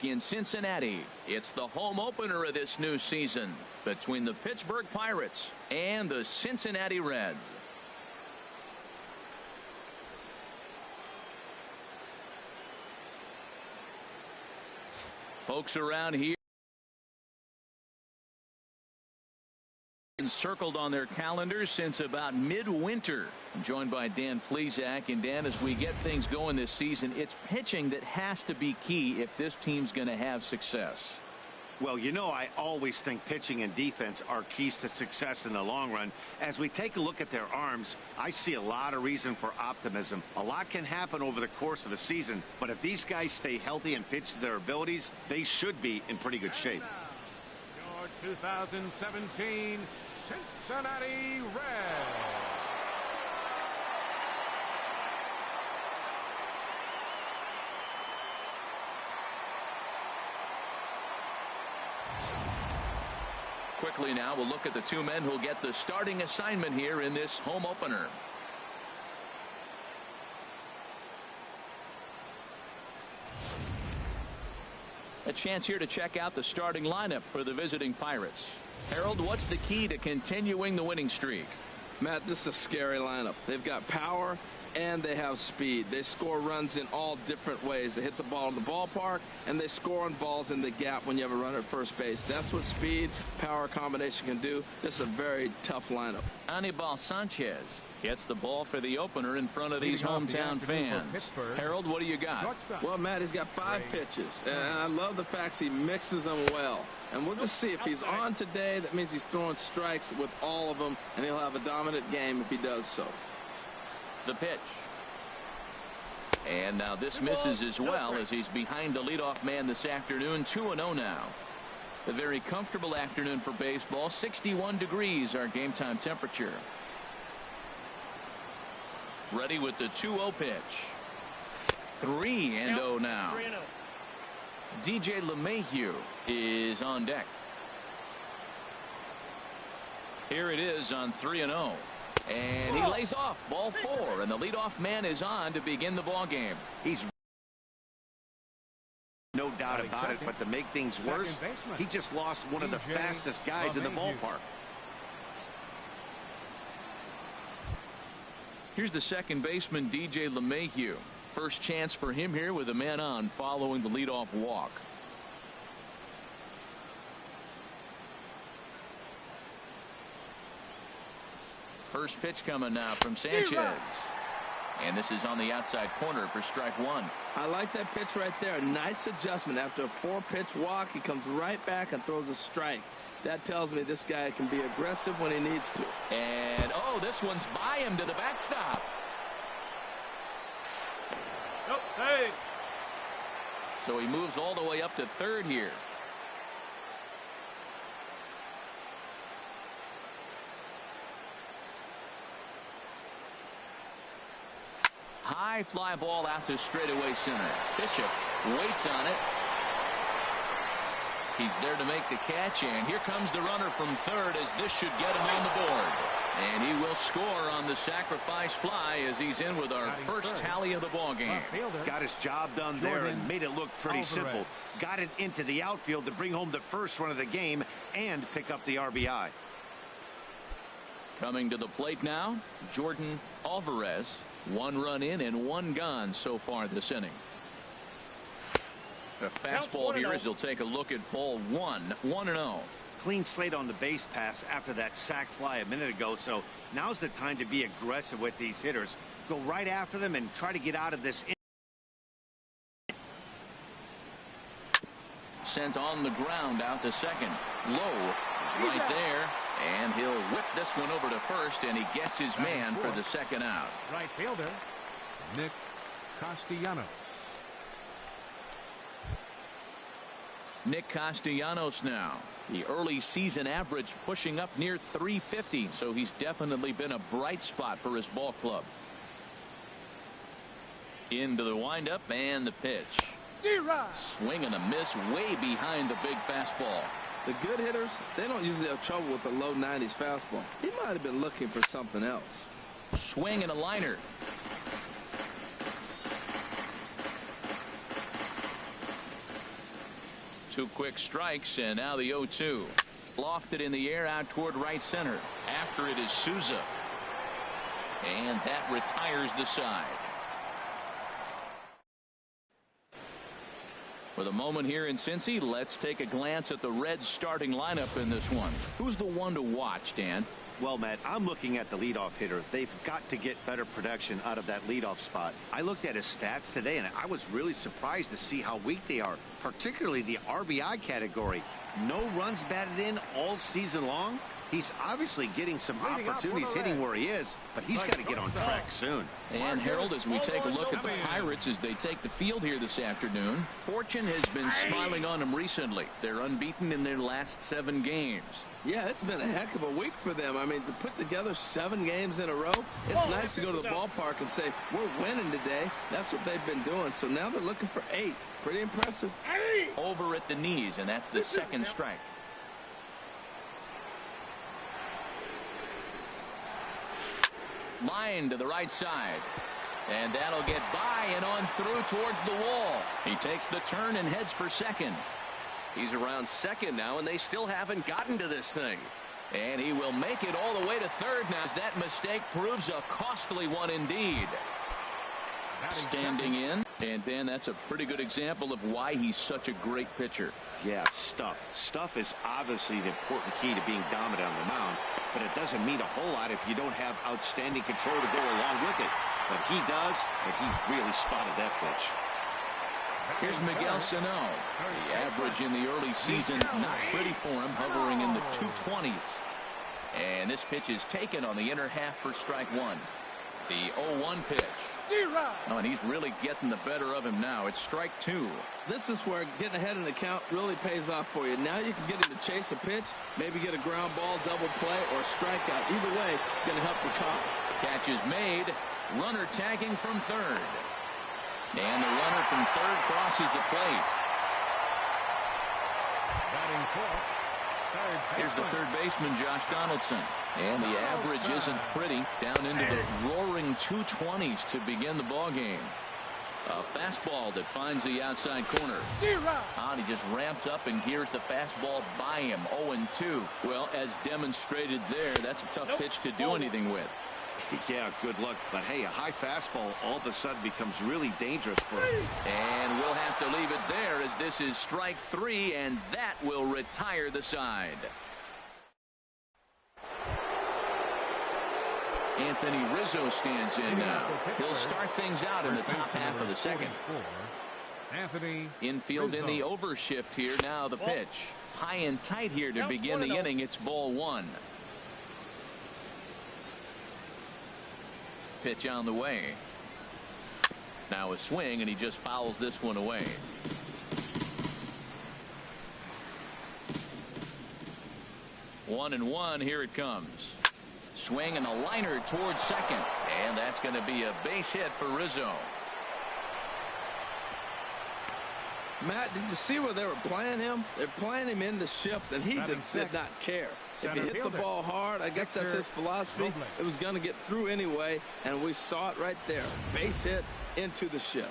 Park in Cincinnati. It's the home opener of this new season between the Pittsburgh Pirates and the Cincinnati Reds. Folks around here circled on their calendars since about midwinter. I'm joined by Dan Plesac. And Dan, as we get things going this season, it's pitching that has to be key if this team's going to have success. Well, you know, I always think pitching and defense are keys to success in the long run. As we take a look at their arms, I see a lot of reason for optimism. A lot can happen over the course of a season, but if these guys stay healthy and pitch to their abilities, they should be in pretty good shape. Your 2017 Cincinnati Reds. Quickly now, we'll look at the two men who'll get the starting assignment here in this home opener. A chance here to check out the starting lineup for the visiting Pirates. Harold, what's the key to continuing the winning streak? Matt, this is a scary lineup. They've got power and they have speed. They score runs in all different ways. They hit the ball in the ballpark and they score on balls in the gap when you have a runner at first base. That's what speed, power combination can do. This is a very tough lineup. Anibal Sanchez gets the ball for the opener in front of these hometown fans. Harold, what do you got? Well, Matt, he's got 5 pitches, and I love the fact he mixes them well. And we'll just see if he's on today. That means he's throwing strikes with all of them, and he'll have a dominant game if he does so. The pitch. And now this misses as well as he's behind the leadoff man this afternoon. 2-0 now. A very comfortable afternoon for baseball. 61 degrees our game time temperature. Ready with the 2-0 pitch. 3-0 now. DJ LeMahieu is on deck. Here it is on 3-0. And he lays off ball 4, and the leadoff man is on to begin the ball game. He's no doubt about it, but to make things worse, he just lost one of the fastest guys in the ballpark. Here's the second baseman, DJ LeMahieu. First chance for him here with a man on following the leadoff walk. First pitch coming now from Sanchez. And this is on the outside corner for strike 1. I like that pitch right there. A nice adjustment. After a 4-pitch walk, he comes right back and throws a strike. That tells me this guy can be aggressive when he needs to. And, oh, this one's by him to the backstop. Nope, hey. So he moves all the way up to third here. High fly ball out to straightaway center. Bishop waits on it. He's there to make the catch, and here comes the runner from third as this should get him on the board. And he will score on the sacrifice fly as he's in with our first tally of the ball game. Got his job done there and made it look pretty simple. Got it into the outfield to bring home the first run of the game and pick up the RBI. Coming to the plate now, Jordan Alvarez. 1 run in and 1 gone so far this inning. A fastball here as he'll take a look at ball 1. 1-0. Clean slate on the base pass after that sac fly a minute ago, so now's the time to be aggressive with these hitters. Go right after them and try to get out of this. Sent on the ground out to second. Low right there, and he'll whip this one over to first, and he gets his man for the second out. Right fielder Nick Castellanos. Nick Castellanos now. The early season average pushing up near 350, so he's definitely been a bright spot for his ball club. Into the windup and the pitch. Swing and a miss way behind the big fastball. The good hitters, they don't usually have trouble with the low 90s fastball. He might have been looking for something else. Swing and a liner. 2 quick strikes, and now the 0-2. Lofted in the air out toward right center. After it is Souza. And that retires the side. With a moment here in Cincy, let's take a glance at the Reds starting lineup in this one. Who's the one to watch, Dan? Well, Matt, I'm looking at the leadoff hitter. They've got to get better production out of that leadoff spot. I looked at his stats today, and I was really surprised to see how weak they are, particularly the RBI category. No runs batted in all season long. He's obviously getting some opportunities hitting where he is, but he's got to get on track soon. And Harold, as we take a look at the Pirates as they take the field here this afternoon, fortune has been smiling on them recently. They're unbeaten in their last 7 games. Yeah, it's been a heck of a week for them. I mean, to put together 7 games in a row, it's nice to go to the ballpark and say, we're winning today. That's what they've been doing. So now they're looking for 8. Pretty impressive. Over at the knees, and that's the 2nd strike. Line to the right side. And that'll get by and on through towards the wall. He takes the turn and heads for second. He's around second now, and they still haven't gotten to this thing. And he will make it all the way to third now, as that mistake proves a costly one indeed. Standing in, and Dan, that's a pretty good example of why he's such a great pitcher. Yeah, stuff. Stuff is obviously the important key to being dominant on the mound, but it doesn't mean a whole lot if you don't have outstanding control to go along with it. But he does, and he really spotted that pitch. Here's Miguel Sano. The average in the early season, not pretty for him, hovering in the 220s. And this pitch is taken on the inner half for strike 1. The 0-1 pitch. Oh, and he's really getting the better of him now. It's strike 2. This is where getting ahead in the count really pays off for you. Now you can get him to chase a pitch, maybe get a ground ball, double play, or a strikeout. Either way, it's going to help your cause. Catch is made. Runner tagging from third. And the runner from third crosses the plate. Batting fourth, Here's the third baseman, Josh Donaldson. And the average isn't pretty. Down into the roaring 220s to begin the ball game. A fastball that finds the outside corner. And he just ramps up and gears the fastball by him. 0-2. Well, as demonstrated there, that's a tough pitch to do anything with. Yeah, good luck. But hey, a high fastball all of a sudden becomes really dangerous for him. And we'll have to leave it there, as this is strike 3, and that will retire the side. Anthony Rizzo stands in now. He'll start things out in the top half of the second. Anthony Infield in the overshift here. Now the pitch. High and tight here to begin the inning. It's ball 1. Pitch on the way. Now a swing, and he just fouls this one away. One and one. Here it comes. Swing and a liner towards second, and that's going to be a base hit for Rizzo. Matt, did you see where they were playing him? They're playing him in the shift, and he just did not care. If he hit the ball hard, I guess that's his philosophy. It was going to get through anyway, and we saw it right there. Base hit into the shift.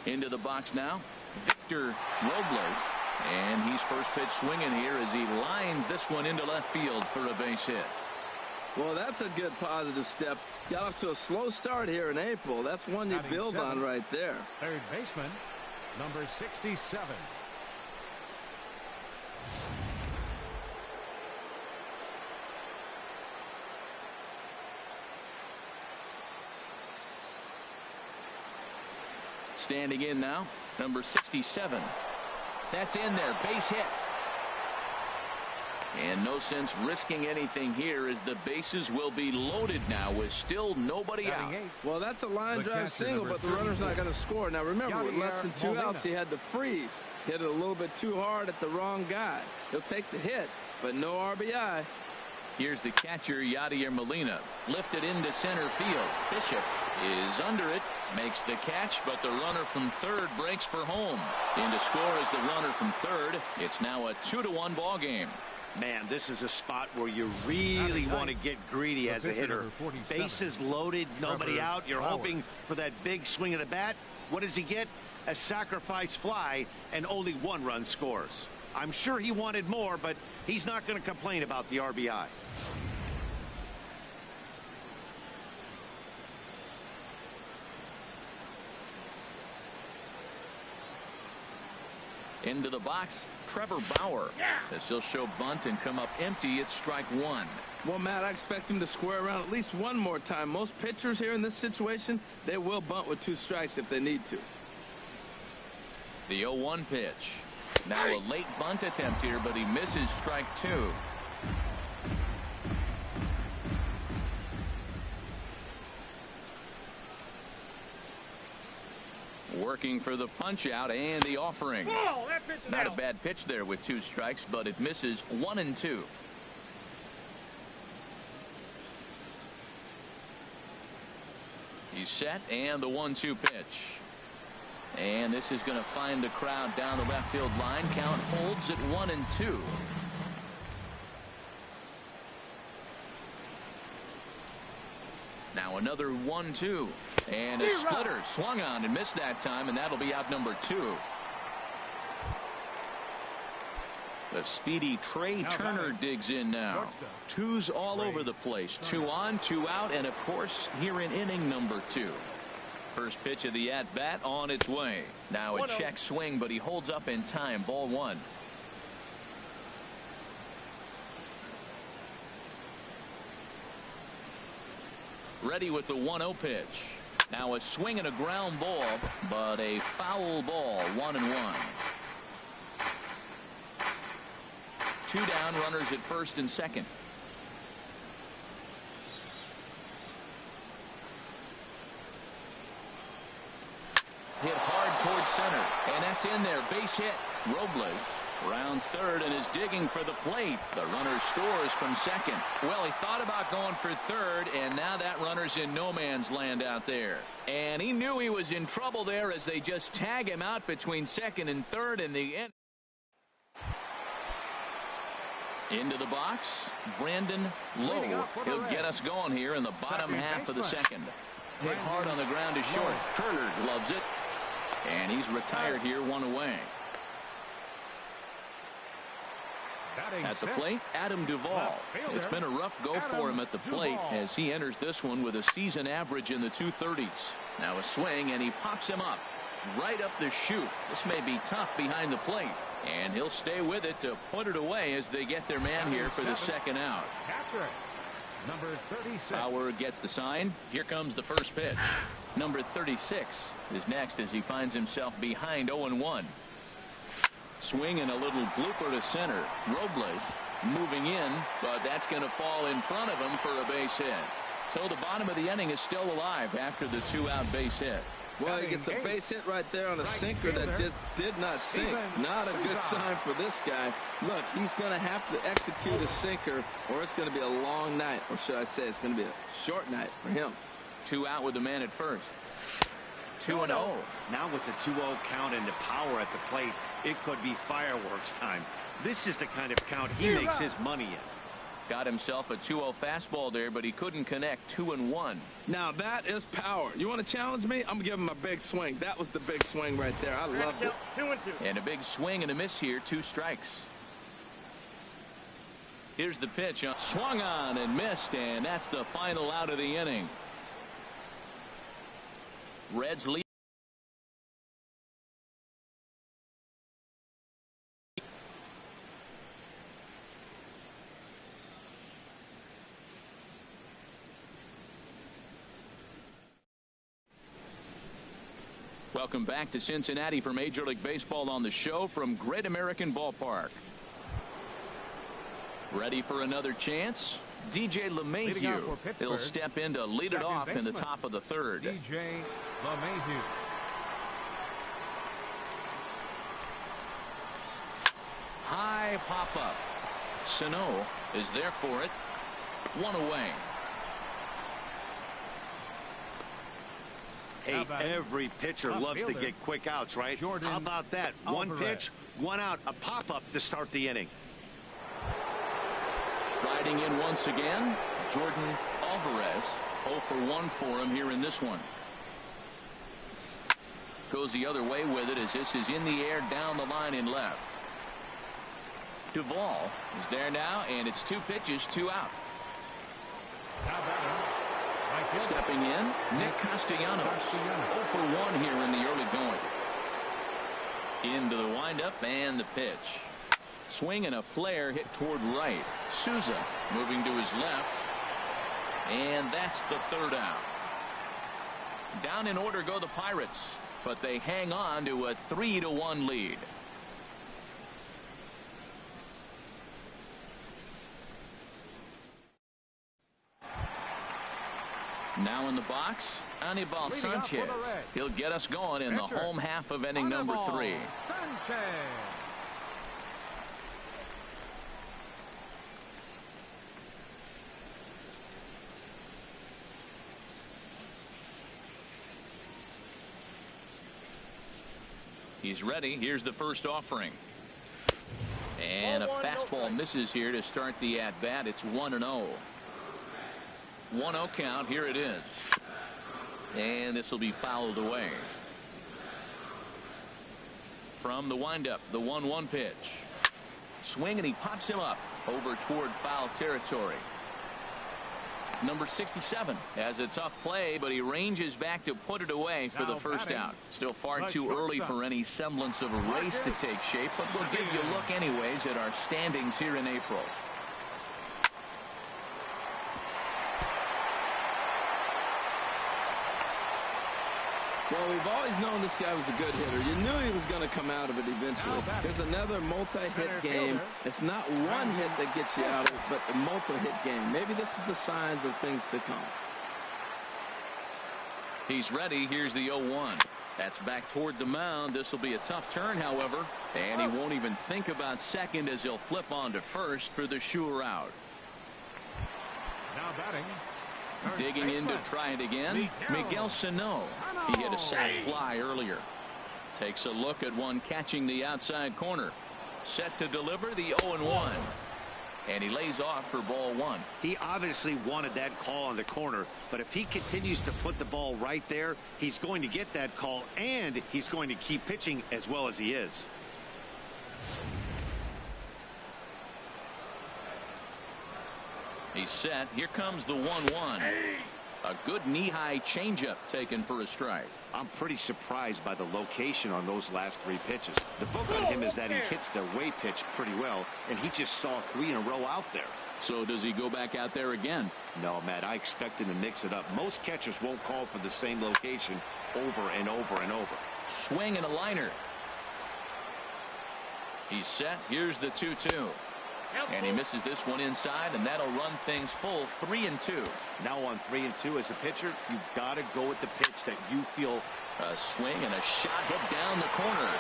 Into the box now, Victor Robles, and he's first pitch swinging here as he lines this one into left field for a base hit. Well, that's a good positive step. Got off to a slow start here in April. That's one you build on right there. Third baseman, number 67. Standing in now, number 67. That's in there, base hit. And no sense risking anything here, as the bases will be loaded now with still nobody out. Well, that's a line drive single, but the runner's not going to score. Now remember, with less than 2 outs, he had to freeze. Hit it a little bit too hard at the wrong guy. He'll take the hit, but no RBI. Here's the catcher, Yadier Molina, lifted into center field. Bishop is under it, makes the catch, but the runner from third breaks for home. In to score is the runner from third. It's now a 2-1 ball game. Man, this is a spot where you really want to get greedy as a hitter. Bases loaded, nobody out. You're hoping for that big swing of the bat. What does he get? A sacrifice fly, and only 1 run scores. I'm sure he wanted more, but he's not going to complain about the RBI. Into the box, Trevor Bauer. As he'll show bunt and come up empty, it's strike 1. Well, Matt, I expect him to square around at least one more time. Most pitchers here in this situation, they will bunt with 2 strikes if they need to. The 0-1 pitch. Now a late bunt attempt here, but he misses strike 2. Working for the punch out and the offering. Not a bad pitch there with 2 strikes, but it misses 1 and 2. He's set, and the 1-2 pitch. And this is going to find the crowd down the left field line. Count holds at 1 and 2. Now another 1-2. And a splitter swung on and missed that time, and that'll be out number 2. The speedy Trey Turner digs in now. 2's all over the place. 2 on, 2 out, and of course here in inning number 2. First pitch of the at-bat on its way. Now a check swing, but he holds up in time. Ball 1. Ready with the 1-0 pitch. Now a swing and a ground ball, but a foul ball. 1-1. 2 down, runners at first and second. Hit hard towards center, and that's in there. Base hit. Robles rounds third and is digging for the plate. The runner scores from second. Well, he thought about going for third, and now that runner's in no man's land out there. And he knew he was in trouble there as they just tag him out between second and third in the end. Into the box, Brandon Lowe. He'll get us going here in the bottom half of the second. Hit hard on the ground is short. Turner loves it. And he's retired here, 1 away. At the plate, Adam Duvall. It's been a rough go for him at the plate as he enters this one with a season average in the 230s. Now a swing, and he pops him up. Right up the chute. This may be tough behind the plate. And he'll stay with it to put it away as they get their man here for the second out. Number 36. Bauer gets the sign. Here comes the first pitch. Number 36 is next as he finds himself behind 0-1. Swing and a little blooper to center. Robles moving in, but that's going to fall in front of him for a base hit. So the bottom of the inning is still alive after the 2-out base hit. Well, he gets a base hit right there on a sinker that just did not sink. Not a good sign for this guy. Look, he's going to have to execute a sinker, or it's going to be a long night. Or should I say it's going to be a short night for him. 2 out with the man at first. 2-0. Now with the 2-0 count and the power at the plate, it could be fireworks time. This is the kind of count he makes his money in. Got himself a 2-0 fastball there, but he couldn't connect. 2-1. Now that is power. You want to challenge me? I'm giving him a big swing. That was the big swing right there. I loved it. 2-2. And a big swing and a miss here. 2 strikes. Here's the pitch. Swung on and missed, and that's the final out of the inning. Reds lead. Welcome back to Cincinnati for Major League Baseball on the show from Great American Ballpark. Ready for another chance? DJ LeMahieu. He'll step in to lead it off in the top of the third. DJ LeMahieu. High pop-up. Sano is there for it. 1 away. Hey, every pitcher loves to get quick outs, right? How about that? 1 pitch, 1 out, a pop-up to start the inning. Sliding in once again, Jordan Alvarez. 0 for 1 for him here in this one. Goes the other way with it as this is in the air down the line in left. Duvall is there now, and it's 2 pitches, 2 out. Stepping in, Nick Castellanos. 0 for 1 here in the early going. Into the windup and the pitch. Swing and a flare hit toward right. Souza moving to his left. And that's the 3rd out. Down in order go the Pirates, but they hang on to a 3-1 lead. Now in the box, Anibal Sanchez. He'll get us going in the home half of inning number 3. He's ready. Here's the first offering. And a fastball misses here to start the at-bat. It's 1-0. 1-0 count. Here it is. And this will be fouled away. From the windup, the 1-1 pitch. Swing, and he pops him up over toward foul territory. Number 67 has a tough play, but he ranges back to put it away for the first out. Still far too early for any semblance of a race to take shape, but we'll give you a look anyways at our standings here in April. Well, we've always known this guy was a good hitter. You knew he was going to come out of it eventually. There's another multi-hit game. It's not one hit that gets you out of it, but a multi-hit game. Maybe this is the signs of things to come. He's ready. Here's the 0-1. That's back toward the mound. This will be a tough turn, however, and he won't even think about second as he'll flip on to first for the sure out. Now batting. Digging in to try it again, Miguel Sano. He hit a sac fly earlier. Takes a look at one catching the outside corner. Set to deliver the 0-1. And he lays off for ball 1. He obviously wanted that call on the corner, but if he continues to put the ball right there, he's going to get that call, and he's going to keep pitching as well as he is. He's set. Here comes the 1-1. A good knee-high changeup taken for a strike. I'm pretty surprised by the location on those last 3 pitches. The book on him is that he hits the way pitch pretty well, and he just saw 3 in a row out there. So does he go back out there again? No, Matt, I expect him to mix it up. Most catchers won't call for the same location over and over and over. Swing and a liner. He's set. Here's the 2-2. And he misses this one inside, and that'll run things full 3-2. Now on 3-2 as a pitcher, you've got to go with the pitch that you feel. A swing and a shot hit down the corner.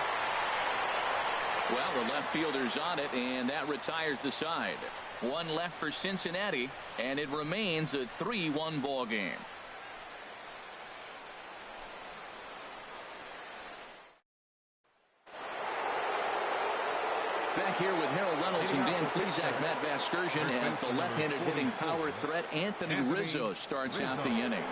Well, the left fielder's on it, and that retires the side. 1 left for Cincinnati, and it remains a 3-1 ball game. Back here with Harold Reynolds and Dan Plesac, Matt Vasgersian, as the left-handed hitting power threat Anthony Rizzo starts out the inning.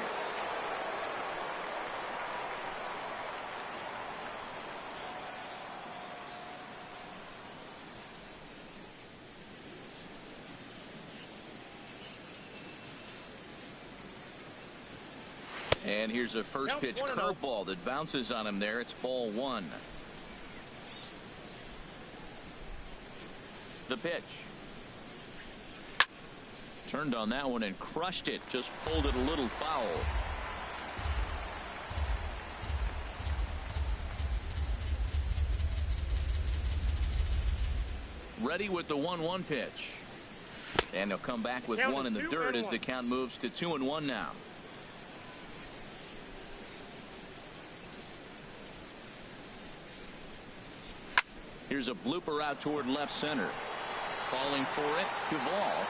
And here's a first pitch curveball that bounces on him there. It's ball 1. The pitch. Turned on that one and crushed it. Just pulled it a little foul. Ready with the 1-1 pitch. And he'll come back with one in the dirt as the count moves to 2-1 now. Here's a blooper out toward left center. Calling for it, Duvall.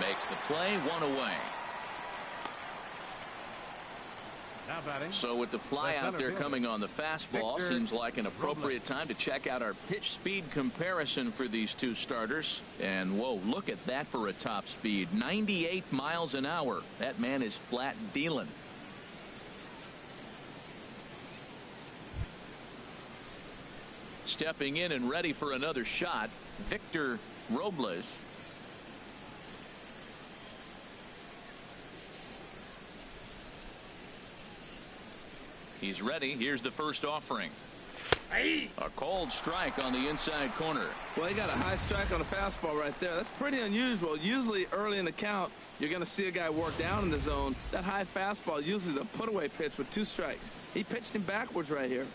Makes the play, 1 away. Now batting. So with the fly Left out center there fielder. coming on the fastball, Victor seems like an appropriate time to check out our pitch speed comparison for these two starters. And whoa, look at that for a top speed. 98 miles an hour. That man is flat dealing. Stepping in and ready for another shot, Victor Robles. He's ready. Here's the first offering. A cold strike on the inside corner. Well, he got a high strike on a fastball right there. That's pretty unusual. Usually early in the count, you're going to see a guy work down in the zone. That high fastball, usually the put-away pitch with 2 strikes. He pitched him backwards right here.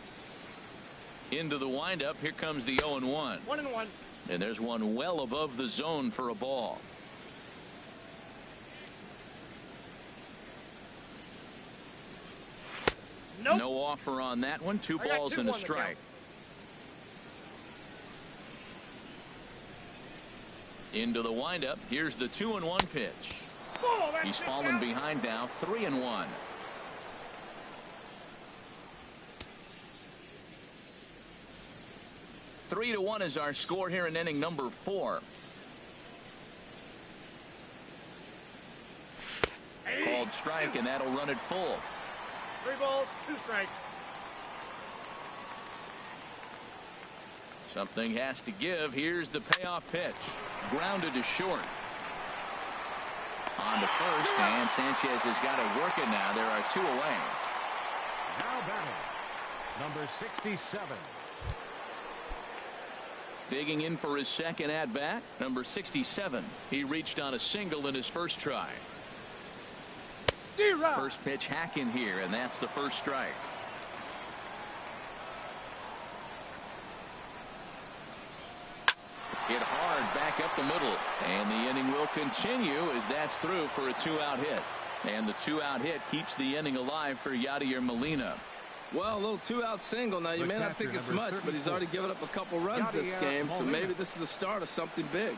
Into the windup. Here comes the 0-1. 1-1. And there's one well above the zone for a ball. Nope. No offer on that one. 2 balls and a strike. Into the windup. Here's the 2-1 pitch. He's fallen behind now. 3-1. Three to 1 is our score here in inning number 4. Called strike, and that'll run it full. 3 balls, 2 strikes. Something has to give. Here's the payoff pitch. Grounded to short. On to first, and Sanchez has got to work it now. There are 2 away. Now batting, number 67. Digging in for his second at bat, number 67. He reached on a single in his first try. First pitch hack in here, and that's the first strike. Hit hard back up the middle, and the inning will continue as that's through for a 2-out hit. And the 2-out hit keeps the inning alive for Yadier Molina. Well, a little 2-out single. Now, you may not think it's much, but he's already given up a couple runs this game, so maybe this is the start of something big.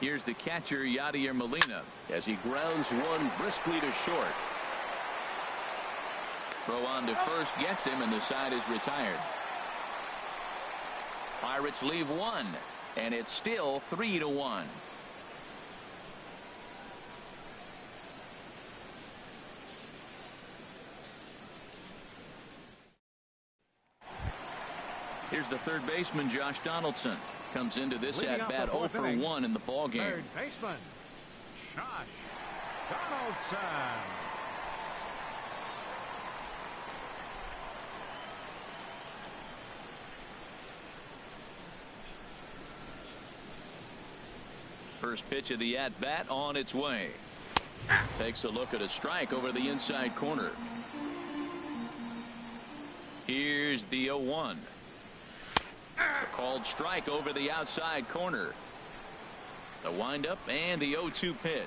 Here's the catcher, Yadier Molina, as he grounds one briskly to short. Throw on to first gets him, and the side is retired. Pirates leave 1, and it's still 3-1. Here's the third baseman, Josh Donaldson. Comes into this at bat 0 for 1 in the ball game. Third baseman, Josh Donaldson. First pitch of the at bat on its way. Takes a look at a strike over the inside corner. Here's the 0-1. A called strike over the outside corner. The windup and the 0-2 pitch.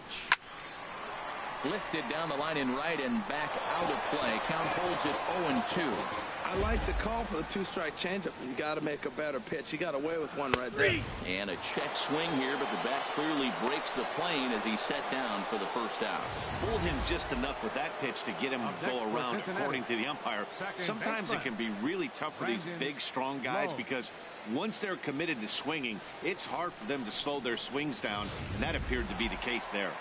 Lifted down the line in right and back out of play. Count holds it 0-2. I like the call for the 2-strike changeup. You got to make a better pitch. He got away with one right there. And a check swing here, but the bat clearly breaks the plane as he's set down for the first out. Fooled him just enough with that pitch to get him to go around, according to the umpire. Sometimes it can be really tough for these big, strong guys because once they're committed to swinging, it's hard for them to slow their swings down, and that appeared to be the case there.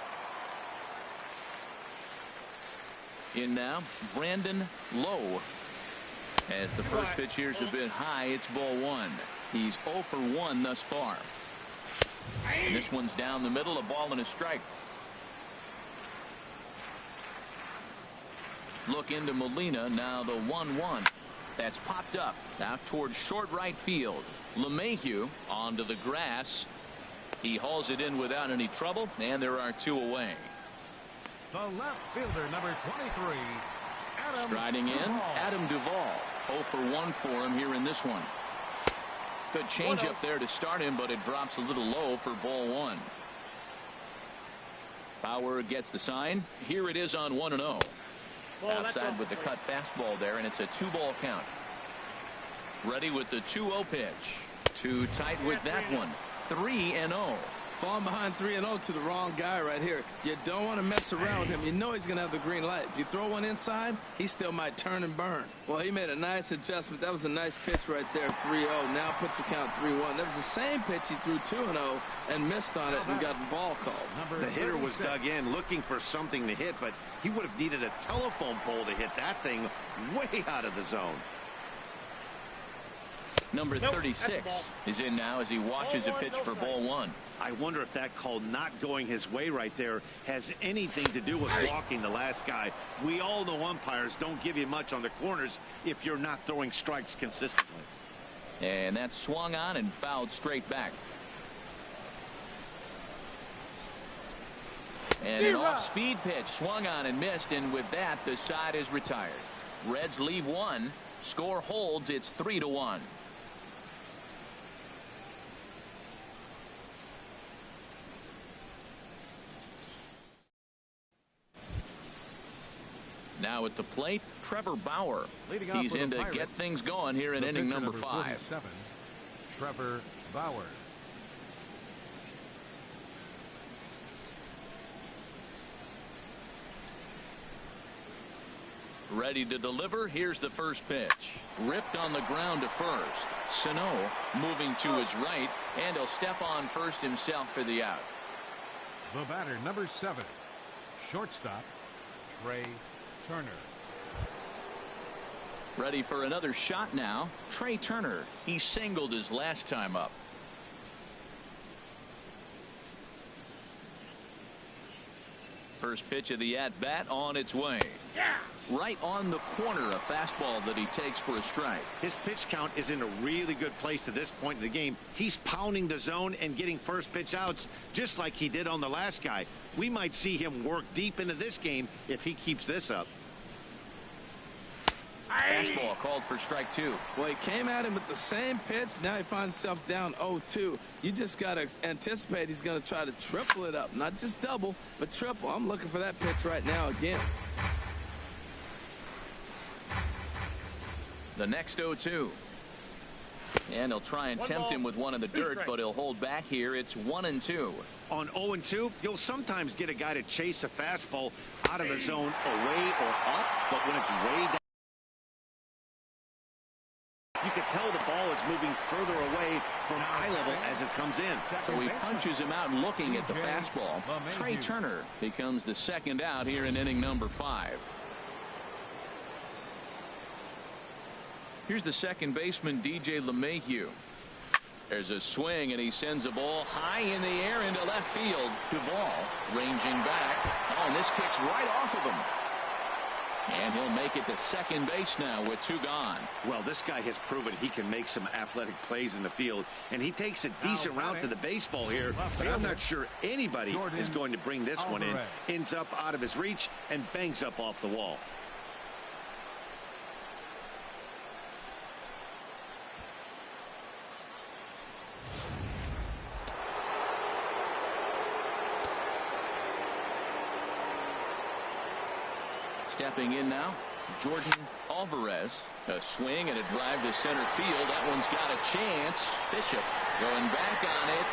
In now, Brandon Lowe. As the first pitch here's a bit high, it's ball 1. He's 0 for 1 thus far. And this one's down the middle, a ball and a strike. Look into Molina, now the 1-1. That's popped up out towards short right field. LeMahieu onto the grass. He hauls it in without any trouble, and there are 2 away. The left fielder, number 23, Adam Striding in, Duvall. Adam Duvall. 0 for 1 for him here in this one. Good change up there to start him, but it drops a little low for ball 1. Bauer gets the sign. Here it is on 1-0. Outside with the cut fastball there, and it's a 2-ball count. Ready with the 2-0 pitch. Too tight with that one. 3-0. Falling behind 3-0 to the wrong guy right here. You don't want to mess around with him. You know he's going to have the green light. If you throw one inside, he still might turn and burn. Well, he made a nice adjustment. That was a nice pitch right there, 3-0. Now puts the count 3-1. That was the same pitch he threw 2-0 and missed on it and got the ball called. The hitter was dug in looking for something to hit, but he would have needed a telephone pole to hit that thing way out of the zone. Number 36 is in now as he watches a pitch for ball 1. I wonder if that call not going his way right there has anything to do with walking the last guy. We all know umpires don't give you much on the corners if you're not throwing strikes consistently. And that's swung on and fouled straight back. And an off-speed pitch swung on and missed, and with that the side is retired. Reds leave one. Score holds. It's 3-1. Now at the plate, Trevor Bauer. He's in to get things going here in inning number 5. Trevor Bauer. Ready to deliver. Here's the first pitch. Ripped on the ground to first. Sano moving to his right, and he'll step on first himself for the out. The batter, number 7, shortstop, Trey Turner. Ready for another shot now. Trey Turner. He singled his last time up. First pitch of the at-bat on its way. Right on the corner, a fastball that he takes for a strike. His pitch count is in a really good place at this point in the game. He's pounding the zone and getting first pitch outs just like he did on the last guy. We might see him work deep into this game if he keeps this up. Fastball called for strike 2. Well, he came at him with the same pitch. Now he finds himself down 0-2. You just got to anticipate he's going to try to triple it up. Not just double, but triple. I'm looking for that pitch right now again. The next 0-2. And he'll try and tempt him with one in the dirt, but he'll hold back here. It's 1-2. On 0-2, you'll sometimes get a guy to chase a fastball out of the zone away or up, but when it's way down, you can tell the ball is moving further away from eye level as it comes in. So he punches him out looking at the fastball. Trey Turner becomes the second out here in inning number 5. Here's the second baseman, DJ LeMahieu. There's a swing, and he sends a ball high in the air into left field. Duvall ranging back. Oh, and this kicks right off of him. And he'll make it to second base now with 2 gone. Well, this guy has proven he can make some athletic plays in the field, and he takes a decent route to the baseball here, but I'm not sure anybody is going to bring this one in. Ends up out of his reach and bangs up off the wall. Stepping in now, Jordan Alvarez. A swing and a drive to center field. That one's got a chance. Bishop going back on it.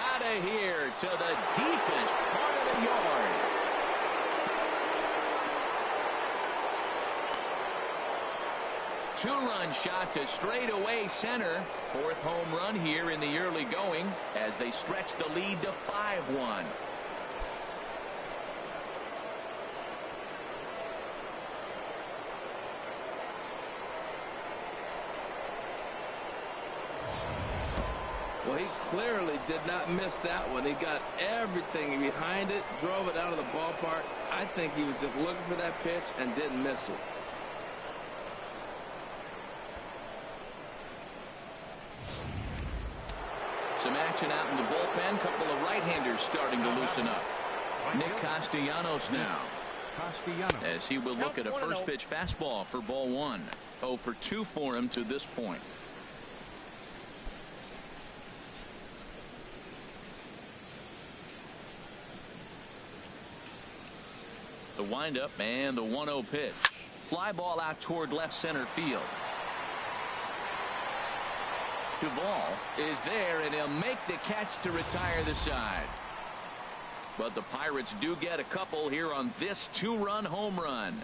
Out of here to the deepest part of the yard. Two-run shot to straightaway center. 4th home run here in the early going as they stretch the lead to 5-1. Well, he clearly did not miss that one. He got everything behind it, drove it out of the ballpark. I think he was just looking for that pitch and didn't miss it. Some action out in the bullpen. Couple of right-handers starting to loosen up. Nick Castellanos now. As he will look at a first pitch fastball for ball 1. 0 for 2 for him to this point. The windup and the 1-0 pitch. Fly ball out toward left center field. Duvall is there, and he'll make the catch to retire the side. But the Pirates do get a couple here on this two-run home run.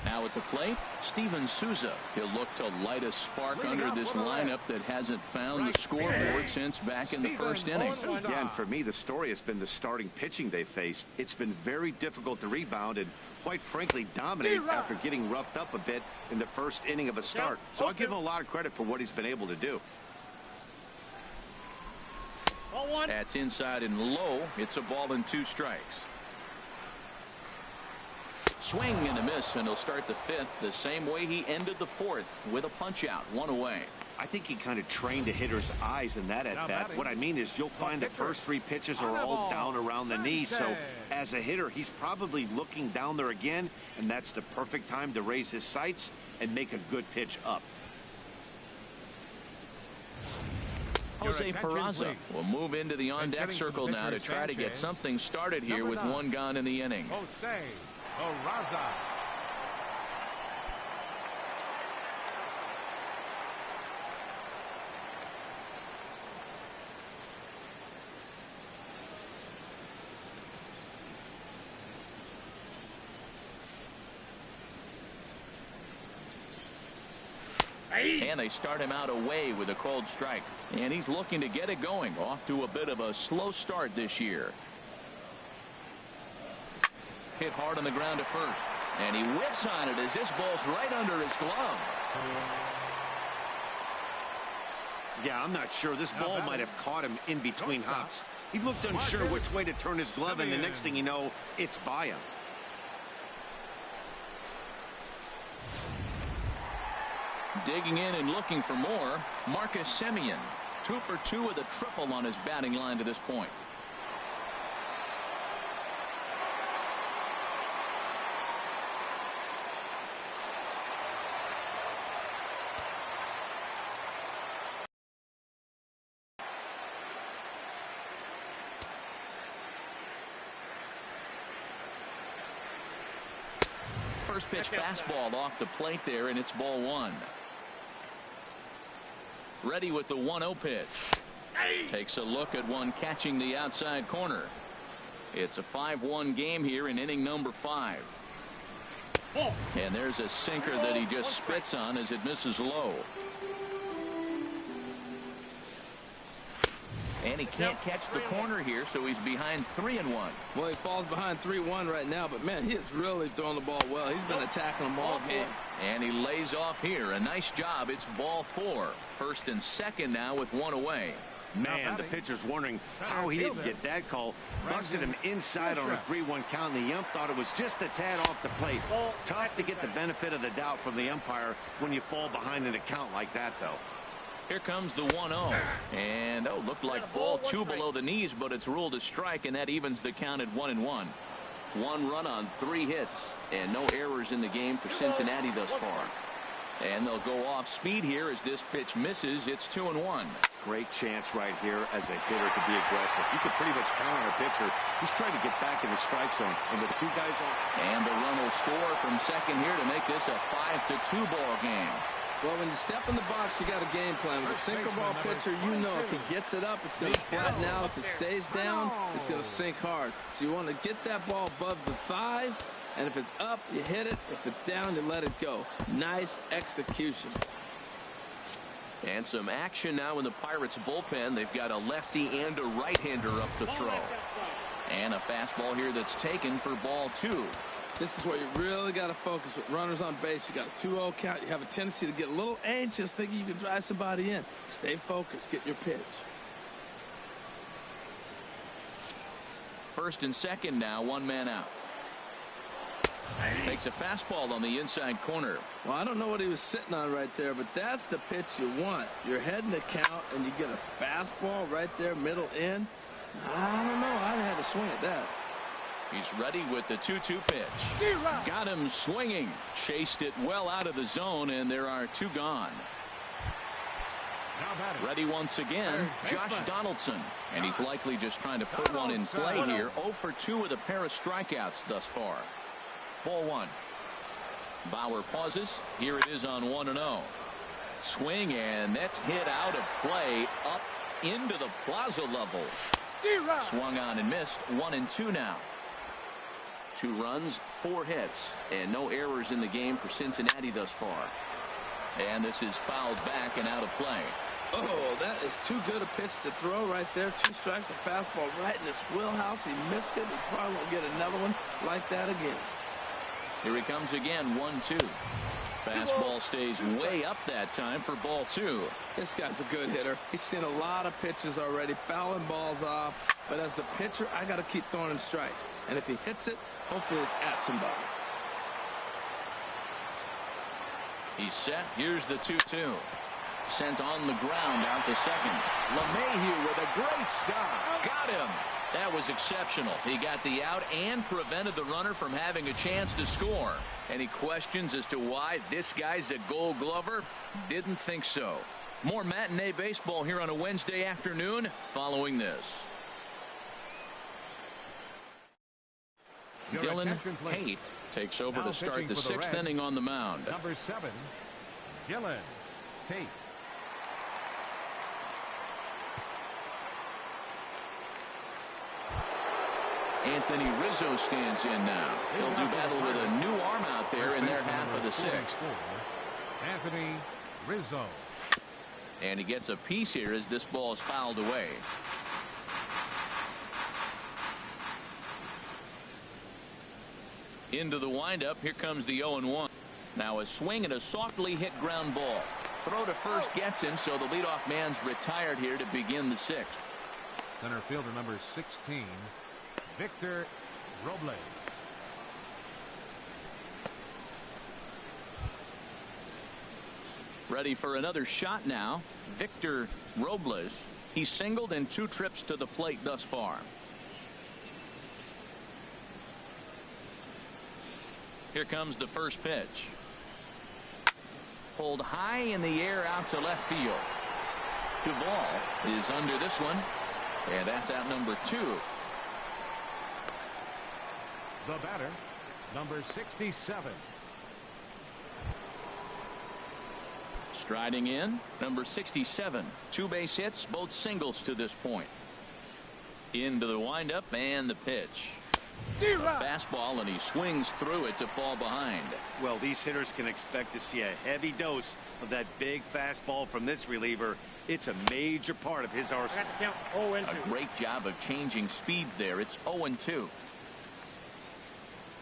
Now at the plate, Steven Souza. He'll look to light a spark under this lineup that hasn't found the scoreboard since back in the first inning. Yeah, and for me, the story has been the starting pitching they faced. It's been very difficult to rebound and, quite frankly, dominate after getting roughed up a bit in the first inning of a start. So I'll give him a lot of credit for what he's been able to do. That's inside and low. It's a ball and 2 strikes. Swing and a miss, and he'll start the 5th the same way he ended the 4th with a punch out, 1 away. I think he kind of trained a hitter's eyes in that at bat. What I mean is you'll find the first 3 pitches are all down around the knee. So as a hitter, he's probably looking down there again, and that's the perfect time to raise his sights and make a good pitch up. Jose Peraza will move into the on-deck circle now to try to get something started here with 1 gone in the inning. Jose Peraza. And they start him out away with a cold strike. And he's looking to get it going. Off to a bit of a slow start this year. Hit hard on the ground to first. And he whips on it as this ball's right under his glove. Yeah, I'm not sure. This ball might have caught him in between hops. He looked unsure which way to turn his glove, and the next thing you know, it's by him. Digging in and looking for more, Marcus Semien. 2 for 2 with a triple on his batting line to this point. First pitch fastball off the plate there, and it's ball 1. Ready with the 1-0 pitch. Takes a look at one catching the outside corner. It's a 5-1 game here in inning number 5. And there's a sinker that he just spits on as it misses low. And he can't catch the corner here, so he's behind 3-1. Well, he falls behind 3-1 right now, but man, he is really throwing the ball well. He's been attacking them all game. And he lays off here. A nice job. It's ball 4. First and second now with 1 away. Man, the pitcher's wondering how he didn't get that call. Busted him inside on a 3-1 count, and the ump thought it was just a tad off the plate. Tough to get the benefit of the doubt from the umpire when you fall behind in a count like that, though. Here comes the 1-0. And, looked like ball 2 below the knees, but it's ruled a strike, and that evens the count at 1-1. 1 run on 3 hits, and no errors in the game for Cincinnati thus far. And they'll go off speed here as this pitch misses. It's 2-1. Great chance right here as a hitter to be aggressive. You could pretty much count on a pitcher. He's trying to get back in the strike zone. And with 2 guys on. And the run will score from second here to make this a 5-2 ball game. Well, when you step in the box, you got a game plan. With a sinker ball pitcher, you know if he gets it up, it's going to flatten out. If it stays down, it's going to sink hard. So you want to get that ball above the thighs, and if it's up, you hit it. If it's down, you let it go. Nice execution. And some action now in the Pirates bullpen. They've got a lefty and a right-hander up to throw. And a fastball here that's taken for ball 2. This is where you really got to focus with runners on base. You got a 2-0 count. You have a tendency to get a little anxious thinking you can drive somebody in. Stay focused. Get your pitch. First and second now, 1 man out. Takes a fastball on the inside corner. Well, I don't know what he was sitting on right there, but that's the pitch you want. You're heading to count, and you get a fastball right there, middle in. I don't know. I'd have had to swing at that. He's ready with the 2-2 pitch. Got him swinging. Chased it well out of the zone, and there are 2 gone. Ready once again, Josh Donaldson. And he's likely just trying to put one in play here. 0 for 2 with a pair of strikeouts thus far. Ball 1. Bauer pauses. Here it is on 1-0. Swing, and that's hit out of play up into the plaza level. Swung on and missed. 1-2 now. 2 runs, 4 hits, and no errors in the game for Cincinnati thus far. And this is fouled back and out of play. Oh, that is too good a pitch to throw right there. 2 strikes, a fastball right in his wheelhouse. He missed it. He probably won't get another one like that again. Here he comes again, 1-2. Fastball stays way up that time for ball 2. This guy's a good hitter. He's seen a lot of pitches already, fouling balls off. But as the pitcher, I got to keep throwing him strikes. And if he hits it, hopefully it's at somebody. He's set. Here's the 2-2. Sent on the ground out to second. LeMahieu with a great stop. Got him. That was exceptional. He got the out and prevented the runner from having a chance to score. Any questions as to why this guy's a Gold Glover? Didn't think so. More matinee baseball here on a Wednesday afternoon following this. Your Dylan attention, please. Tate takes over Now to start pitching the for the 6th Reds, inning on the mound. Number 7, Dylan Tate. Anthony Rizzo stands in now. He'll do battle with a new arm out there in their half of the 6th. Anthony Rizzo. And he gets a piece here as this ball is fouled away. Into the windup. Here comes the 0-1. Now a swing and a softly hit ground ball. Throw to first gets him, so the leadoff man's retired here to begin the 6th. Center fielder number 16, Victor Robles. Ready for another shot now. Victor Robles. He's singled in 2 trips to the plate thus far. Here comes the first pitch. Pulled high in the air out to left field. Duvall is under this one. And that's out number 2. The batter, number 67. Striding in, number 67. 2 base hits, both singles to this point. Into the windup and the pitch. A fastball, and he swings through it to fall behind. Well, these hitters can expect to see a heavy dose of that big fastball from this reliever. It's a major part of his arsenal. I got to count 0-2. A great job of changing speeds there. It's 0-2.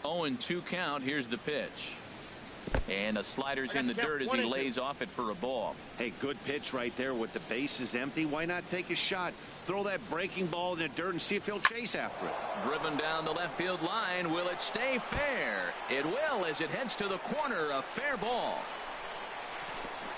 0-2 count. Here's the pitch. And a slider's in the dirt as he lays off it for a ball. Hey, good pitch right there with the bases empty. Why not take a shot? Throw that breaking ball in the dirt and see if he'll chase after it. Driven down the left field line. Will it stay fair? It will as it heads to the corner. A fair ball.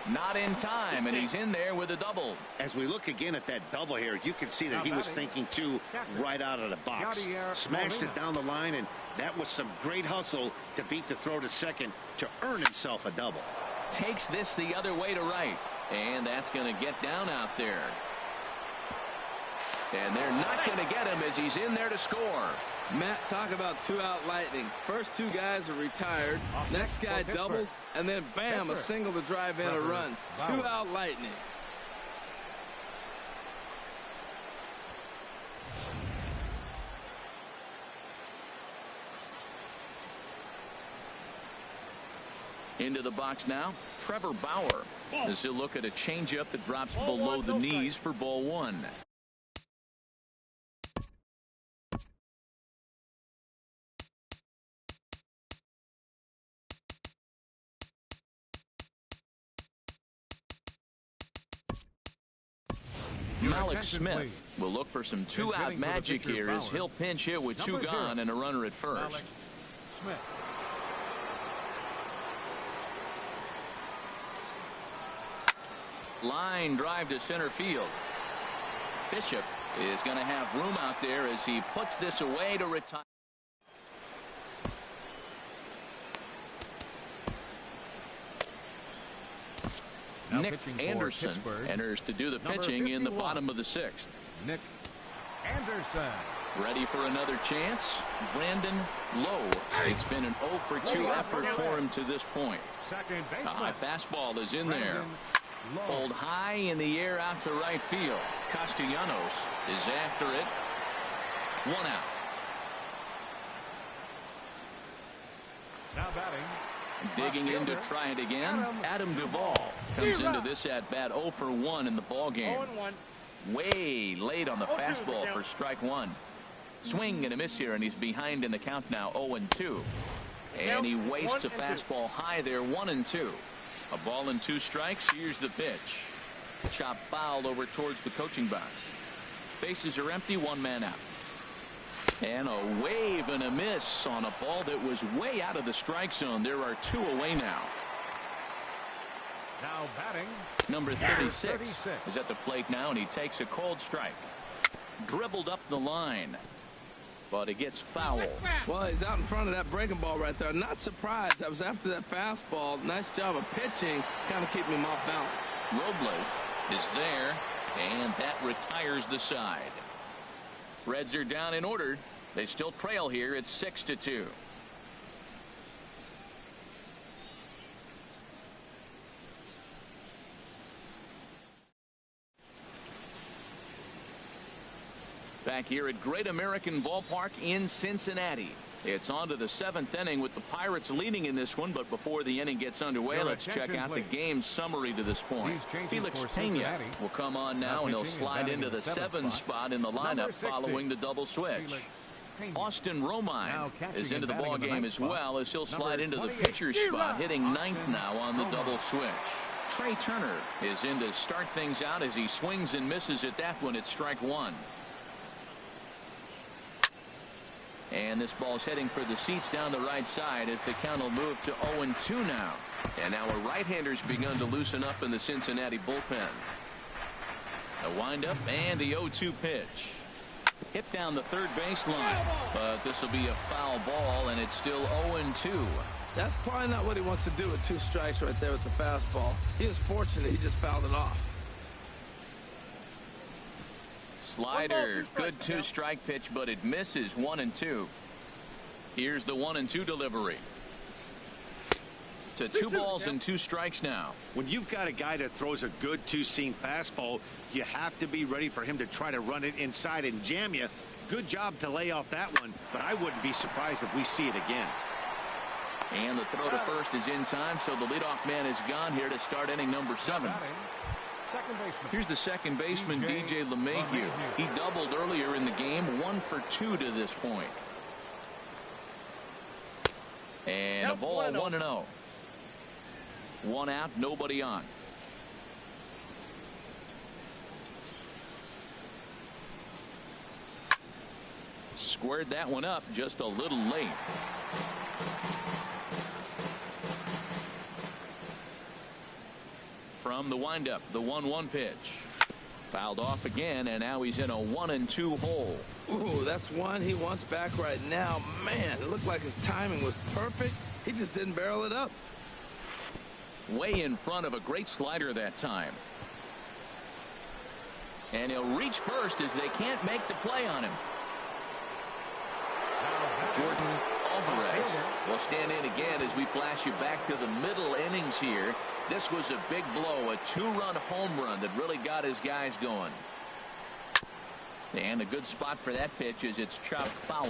Not in time, and he's in there with a double. As we look again at that double here, you can see that he was thinking too right out of the box. Smashed it down the line, and that was some great hustle to beat the throw to second to earn himself a double. Takes this the other way to right, and that's going to get down out there. And they're not going to get him as he's in there to score. Matt, talk about 2-out lightning. First 2 guys are retired. Next guy doubles, and then bam, a single to drive in a run. 2-out lightning. Into the box now, Trevor Bauer. As he'll look at a changeup that drops below the knees for ball 1. Malik Smith will look for some 2-out magic here as he'll pinch hit with 2 gone and a runner at first. Smith. Line drive to center field. Bishop is going to have room out there as he puts this away to retire. Now Nick Anderson enters to do the pitching in the bottom of the 6th. Nick Anderson. Ready for another chance. Brandon Lowe. It's been an 0-for-2 effort for him to this point. Second A high baseman. fastball is in there. Pulled high in the air out to right field. Castellanos is after it. 1 out. Now batting. Digging in to try it again. Adam Duvall comes into this at bat 0 for 1 in the ball game. 0-1. Way late on the 0-2 fastball the for strike one. Swing and a miss here, and he's behind in the count now 0-2. And he wastes a 1-2. fastball high there 1-2. A ball and 2 strikes. Here's the pitch. Chop fouled over towards the coaching box. Bases are empty. 1 man out. And a wave and a miss on a ball that was way out of the strike zone. There are 2 away now. Now batting. Number 36 is at the plate now, and he takes a cold strike. Dribbled up the line, but it gets foul. Well, he's out in front of that breaking ball right there. Not surprised. I was after that fastball. Nice job of pitching, kind of keeping him off balance. Robles is there, and that retires the side. Reds are down in order. They still trail here. It's 6-2. Back here at Great American Ballpark in Cincinnati. It's on to the 7th inning with the Pirates leading in this one, but before the inning gets underway, let's check out the game summary to this point. Felix Pena will come on now, and he'll slide into the 7 spot in the lineup following the double switch. Austin Romine is into the ball game as well, as he'll slide into the pitcher spot, hitting 9th now on the double switch. Trey Turner is in to start things out as he swings and misses at that one at strike 1. And this ball's heading for the seats down the right side as the count will move to 0-2 now. And now a right-hander's begun to loosen up in the Cincinnati bullpen. A windup and the 0-2 pitch. Hit down the third baseline, but this will be a foul ball, and it's still 0-2. That's probably not what he wants to do with 2 strikes right there with the fastball. He is fortunate he just fouled it off. Slider, good 2-strike pitch, but it misses. 1-2. Here's the 1-2 delivery. To 2 balls and 2 strikes now. When you've got a guy that throws a good 2-seam fastball, you have to be ready for him to try to run it inside and jam you. Good job to lay off that one, but I wouldn't be surprised if we see it again. And the throw to first is in time, so the leadoff man is gone here to start inning number 7. Here's the second baseman, DJ LeMahieu. He doubled earlier in the game, 1 for 2 to this point. And a ball, 1-0. 1 out, nobody on. Squared that one up just a little late. From the windup, the 1-1 pitch. Fouled off again, and now he's in a 1-2 hole. Ooh, that's one he wants back right now. Man, it looked like his timing was perfect. He just didn't barrel it up. Way in front of a great slider that time. And he'll reach first as they can't make the play on him. Jordan Alvarez will stand in again as we flash you back to the middle innings here. This was a big blow, a 2-run home run that really got his guys going. And a good spot for that pitch as it's chopped foul.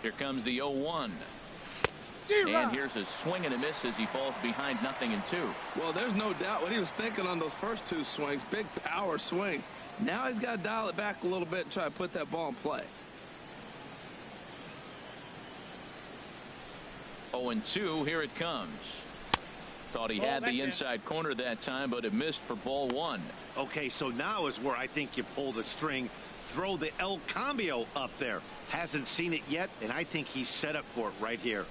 Here comes the 0-1. And here's a swing and a miss as he falls behind 0-2. Well, there's no doubt what he was thinking on those first 2 swings. Big power swings. Now he's got to dial it back a little bit and try to put that ball in play. 0-2, here it comes. Thought he had the inside corner that time, but it missed for ball 1. Okay, so now is where I think you pull the string. Throw the El Cambio up there. Hasn't seen it yet, and I think he's set up for it right here.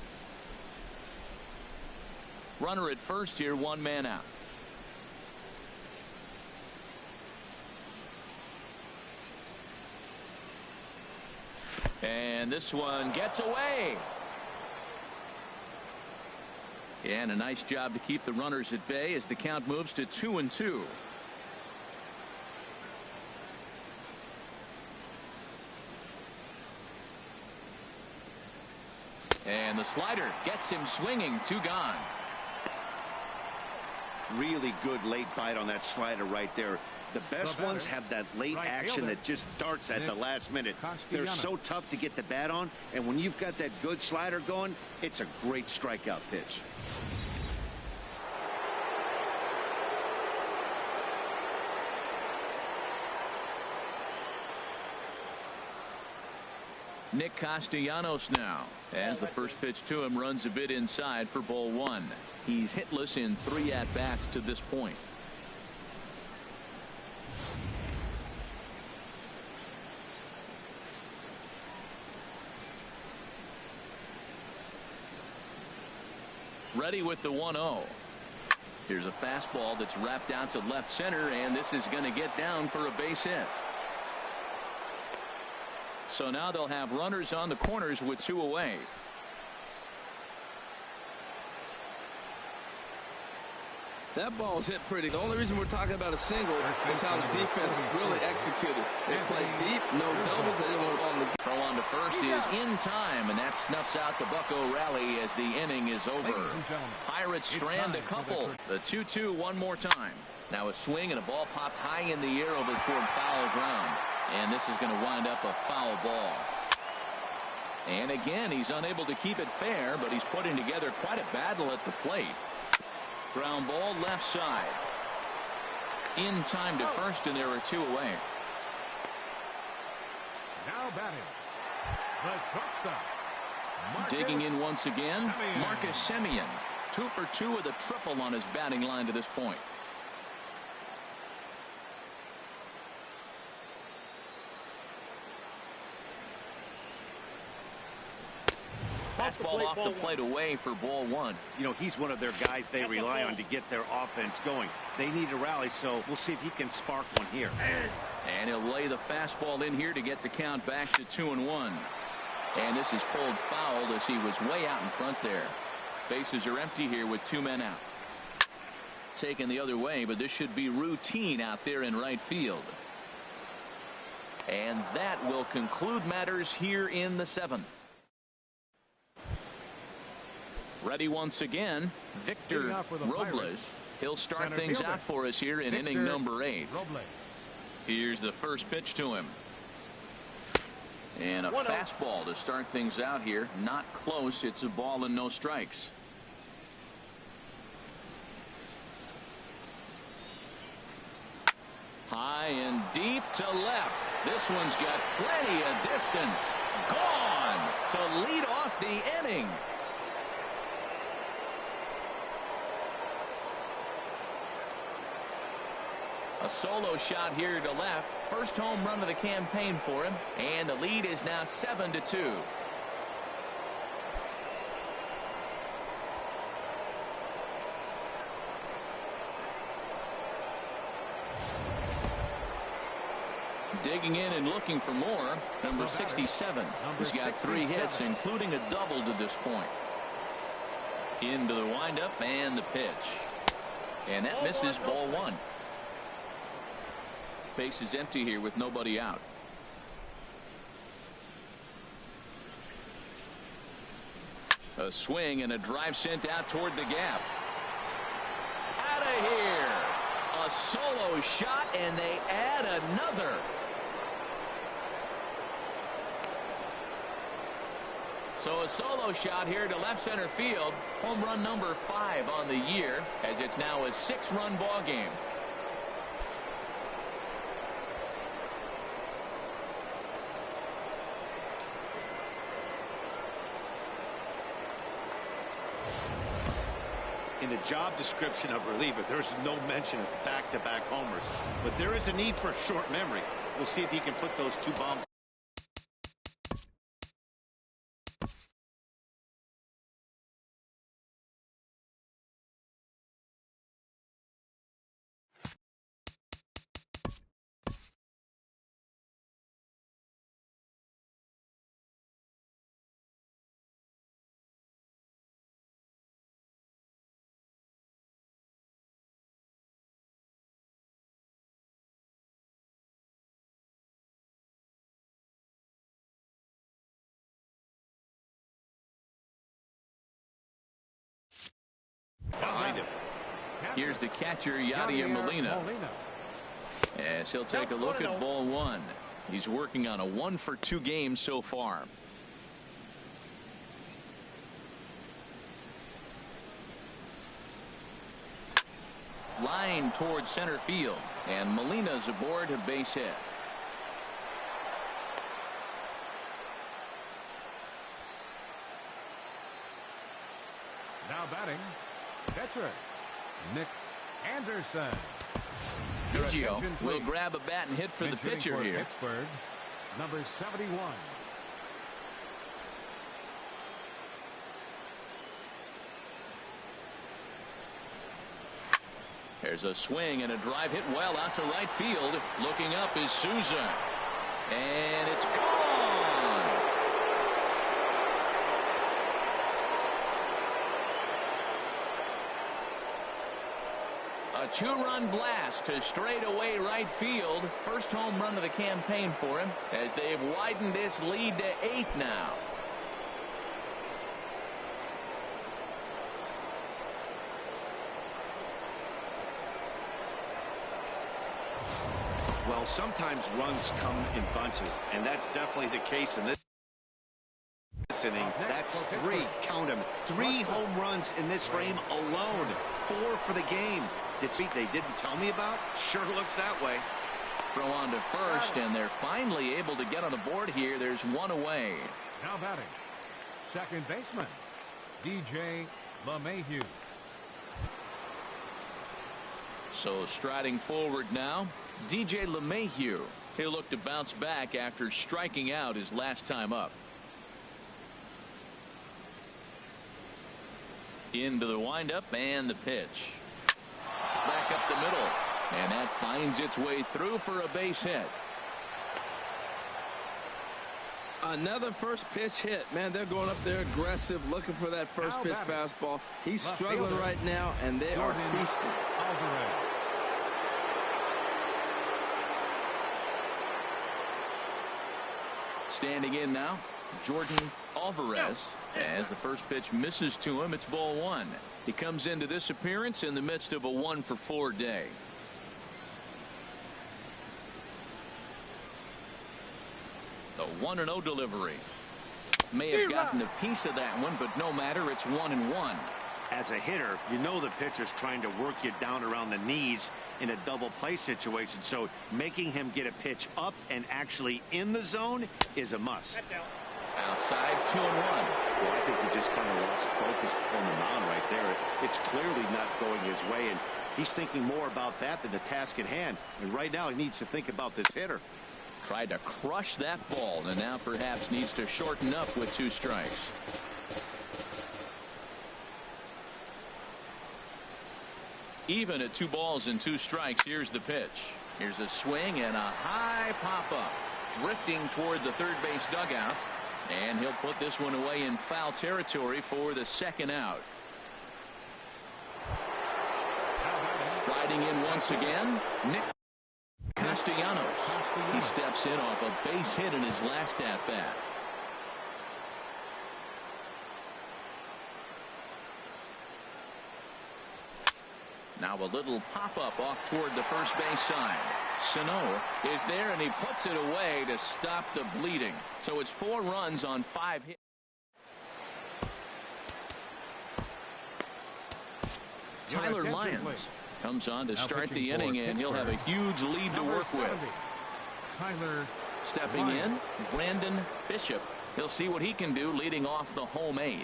Runner at first here, 1 man out. And this one gets away. And a nice job to keep the runners at bay as the count moves to 2-2. And the slider gets him swinging. 2 gone. Really good late bite on that slider right there. The best ones have that late action that just starts at the last minute. They're so tough to get the bat on, and when you've got that good slider going, it's a great strikeout pitch. Nick Castellanos now, as the first pitch to him runs a bit inside for ball 1. He's hitless in 3 at-bats to this point. Ready with the 1-0. Here's a fastball that's wrapped out to left center, and this is going to get down for a base hit. So now they'll have runners on the corners with 2 away. That ball was hit pretty. The only reason we're talking about a single is how the defense really executed. They played deep, no doubles. They didn't want to ball in the Throw on to first is in time, and that snuffs out the Bucco rally as the inning is over. Pirates strand a couple. The 2-2 one more time. Now a swing and a ball popped high in the air over toward foul ground. And this is going to wind up a foul ball. And again, he's unable to keep it fair, but he's putting together quite a battle at the plate. Ground ball left side. In time to first, and there are 2 away. Now batting, the shortstop. Digging in once again, Marcus Semien. 2 for 2 with a triple on his batting line to this point. Fastball off the plate away for ball 1. You know, he's one of their guys they rely on to get their offense going. They need a rally, so we'll see if he can spark one here. And he'll lay the fastball in here to get the count back to 2-1. And this is pulled foul as he was way out in front there. Bases are empty here with 2 men out. Taken the other way, but this should be routine out there in right field. And that will conclude matters here in the 7th. Ready once again, Victor Robles. He'll start things out for us here in inning number 8. Here's the first pitch to him. And a fastball to start things out here. Not close. It's a ball and no strikes. High and deep to left. This one's got plenty of distance. Gone to lead off the inning. A solo shot here to left. First home run of the campaign for him. And the lead is now 7-2. Digging in and looking for more. Number 67. He's got 3 hits, including a double to this point. Into the windup and the pitch. And that misses ball 1. Base is empty here with nobody out. A swing and a drive sent out toward the gap. Out of here. A solo shot, and they add another. So a solo shot here to left center field. Home run number 5 on the year, as it's now a 6-run ball game. In the job description of reliever, there's no mention of back-to-back homers. But there is a need for short memory. We'll see if he can put those 2 bombs Here's the catcher, Yadier Molina. As he'll take a look at ball one. He's working on a 1-for-2 game so far. Line towards center field, and Molina's aboard a base hit. Now batting, catcher Nick Anderson. Biggio will grab a bat and hit for the pitcher here. Pittsburgh, number 71. There's a swing and a drive hit well out to right field. Looking up is Souza. And it's gone. A 2-run blast to straightaway right field. First home run of the campaign for him as they've widened this lead to 8 now. Well, sometimes runs come in bunches, and that's definitely the case in this inning. That's 3, count them, 3 home runs in this frame alone. 4 for the game. They didn't tell me about? Sure looks that way. Throw on to first, and they're finally able to get on the board here. There's 1 away. Now batting, second baseman, DJ LeMahieu. So striding forward now, DJ LeMahieu. He'll look to bounce back after striking out his last time up. Into the windup and the pitch. Back up the middle, and that finds its way through for a base hit. Another first pitch hit. Man, they're going up there aggressive, looking for that first pitch fastball. He's struggling right now, and they are feasting. Standing in now, Jordan Alvarez. As the first pitch misses to him, it's ball 1. He comes into this appearance in the midst of a 1-for-4 day. The 1-0 delivery. May have gotten a piece of that one, but no matter, it's 1-1. As a hitter, you know the pitcher's trying to work you down around the knees in a double play situation, so making him get a pitch up and actually in the zone is a must. Outside, 2-1. Well, I think he just kind of lost focus on the mound right there. It's clearly not going his way, and he's thinking more about that than the task at hand. And right now, he needs to think about this hitter. Tried to crush that ball, and now perhaps needs to shorten up with 2 strikes. Even at 2 balls and 2 strikes, here's the pitch. Here's a swing and a high pop-up. Drifting toward the third base dugout. And he'll put this one away in foul territory for the 2nd out. Riding in once again, Nick Castellanos. He steps in off a base hit in his last at-bat. Now a little pop-up off toward the first base side. Sano is there, and he puts it away to stop the bleeding. So it's 4 runs on 5 hits. Tyler Lyons comes on to start the inning, and he'll have a huge lead to work with. Tyler Stepping in, Brandon Bishop. He'll see what he can do leading off the home 8.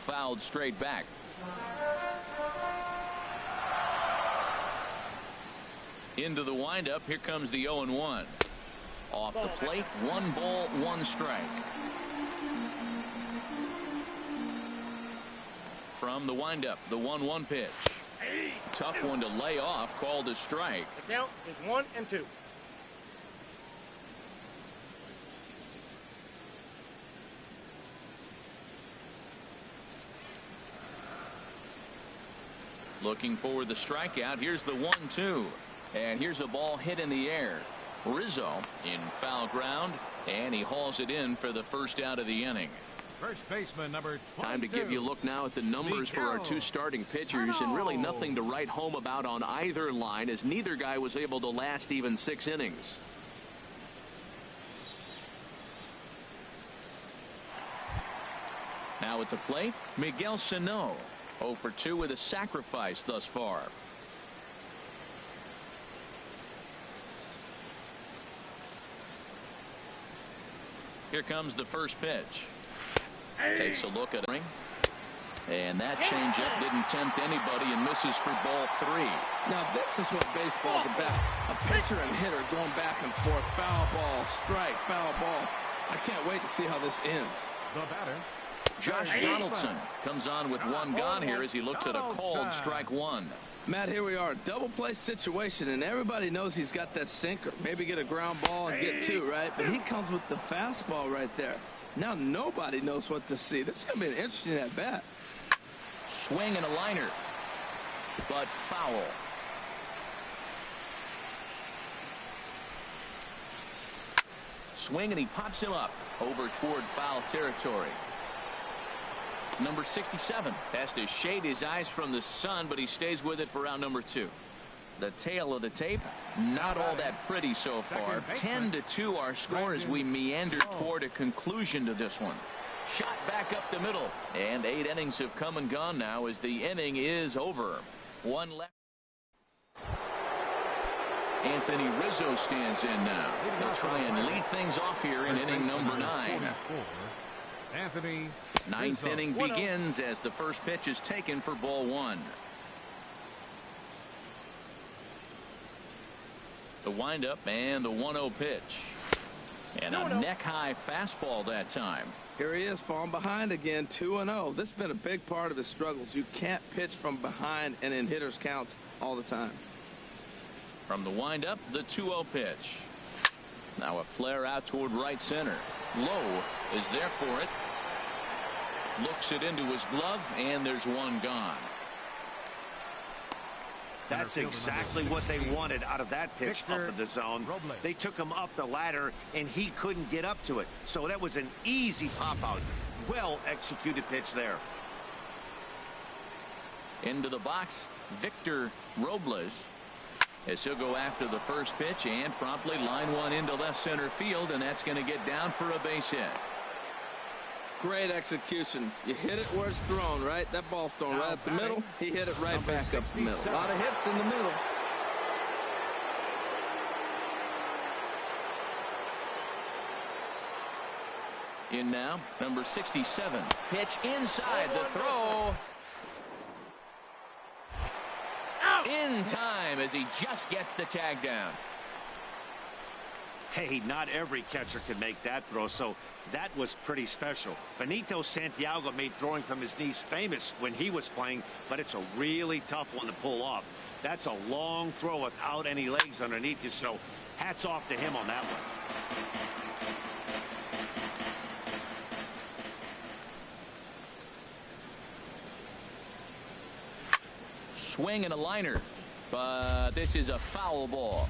Fouled straight back. Into the windup. Here comes the 0-1. Off the plate, 1 ball, 1 strike. From the windup, the 1-1 pitch. Tough one to lay off, called a strike. The count is 1-2. Looking for the strikeout. Here's the 1-2. And here's a ball hit in the air. Rizzo in foul ground, and he hauls it in for the first out of the inning. First baseman number 22. Time to give you a look now at the numbers for our two starting pitchers, and really nothing to write home about on either line, as neither guy was able to last even 6 innings. Now at the plate, Miguel Sano, 0 for 2 with a sacrifice thus far. Here comes the first pitch. Takes a look at it. And that changeup didn't tempt anybody and misses for ball 3. Now this is what baseball's about. A pitcher and hitter going back and forth. Foul ball, strike, foul ball. I can't wait to see how this ends. The batter, Josh Donaldson comes on with one gone here as he looks at a called strike 1. Matt, here we are, double play situation, and everybody knows he's got that sinker. Maybe get a ground ball and get 2, right? But he comes with the fastball right there. Now nobody knows what to see. This is going to be an interesting at bat. Swing and a liner, but foul. Swing and he pops him up over toward foul territory. Number 67 has to shade his eyes from the sun, but he stays with it for round number 2. The tail of the tape, not all that pretty so far. 10-2 our score as we meander toward a conclusion to this one. Shot back up the middle, and 8 innings have come and gone now as the inning is over. 1 left. Anthony Rizzo stands in now. He'll try and lead things off here in inning number 9. Anthony. 9th Rizzo. inning begins as the first pitch is taken for ball 1. The windup and the 1-0 pitch. And a neck-high fastball that time. Here he is, falling behind again, 2-0. This has been a big part of his struggles. You can't pitch from behind and in hitters' counts all the time. From the windup, the 2-0 pitch. Now a flare out toward right center. Lowe is there for it. Looks it into his glove, and there's one gone. That's exactly what they wanted out of that pitch up in the zone. They took him up the ladder, and he couldn't get up to it. So that was an easy pop-out. Well-executed pitch there. Into the box, Victor Robles, as he'll go after the first pitch and promptly line one into left center field, and that's going to get down for a base hit. Great execution. You hit it where it's thrown, right? That ball's thrown right up the middle. He hit it right back up the middle. A lot of hits in the middle. In now, number 67. Pitch inside the throw. In time as he just gets the tag down. Hey, not every catcher can make that throw, so that was pretty special. Benito Santiago made throwing from his knees famous when he was playing, but it's a really tough one to pull off. That's a long throw without any legs underneath you, so hats off to him on that one. Swing and a liner, but this is a foul ball.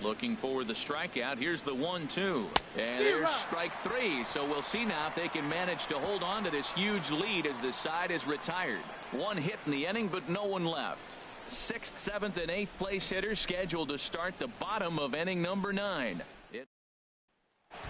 Looking for the strikeout. Here's the 1-2. And there's strike 3. So we'll see now if they can manage to hold on to this huge lead as the side is retired. One hit in the inning, but no one left. 6th, 7th, and 8th place hitters scheduled to start the bottom of inning number 9.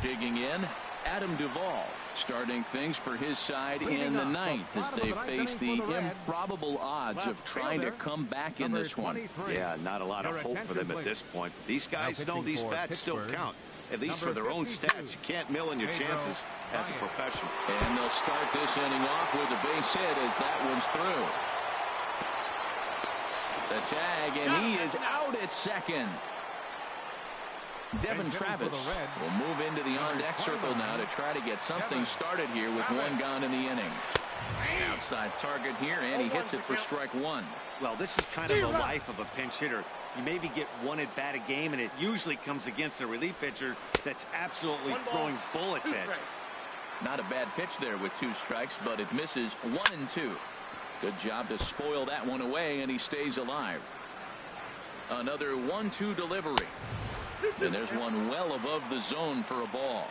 Digging in, Adam Duvall starting things for his side in the 9th as they face the improbable odds of trying to come back in this one. Yeah, not a lot of hope for them at this point. These guys know these bats still count, at least for their own stats. You can't mill in your chances as a professional. And they'll start this inning off with a base hit as that one's through. The tag, and he is out at second. Devin Travis will move into the on-deck circle now to try to get something started here with one gone in the inning. Outside target here, and he hits it for strike 1. Well, this is kind of the life of a pinch hitter. You maybe get one at bat a game, and it usually comes against a relief pitcher that's absolutely throwing bullets at you. Not a bad pitch there with 2 strikes, but it misses 1-2. Good job to spoil that one away, and he stays alive. Another 1-2 delivery. And there's one well above the zone for a ball.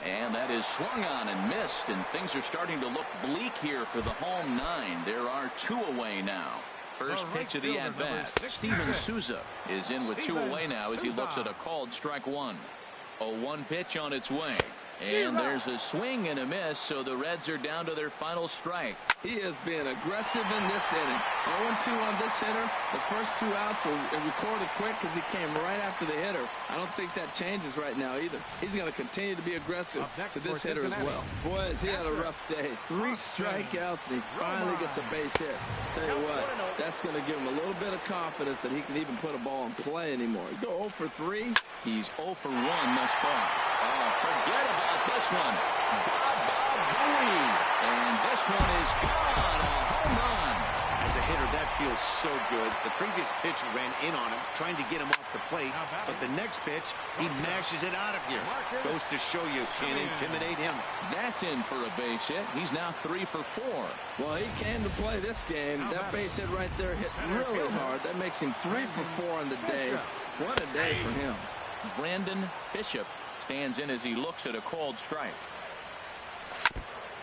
And that is swung on and missed, and things are starting to look bleak here for the home 9. There are 2 away now. First pitch of the at-bat. Steven Souza is in with 2 away now as he looks at a called strike 1. A 1 pitch on its way. And there's a swing and a miss, so the Reds are down to their final strike. He has been aggressive in this inning. 0-2 on this hitter. The first 2 outs were recorded quick because he came right after the hitter. I don't think that changes right now either. He's going to continue to be aggressive to this hitter as well. Boys, he had a rough day. 3 strikeouts, and he finally gets a base hit. Tell you what, that's going to give him a little bit of confidence that he can even put a ball in play anymore. He go 0 for 3. He's 0 for 1 thus far. Oh, forget about this one. Booey. And this one is gone. A home run. As a hitter, that feels so good. The previous pitcher ran in on him, trying to get him off the plate. But the next pitch, he mashes it out of here. Goes to show you can't intimidate him. That's in for a base hit. He's now 3 for 4. Well, he came to play this game. That base hit right there hit really hard. That makes him 3 for 4 on the day. What a day for him. Brandon Bishop stands in as he looks at a called strike.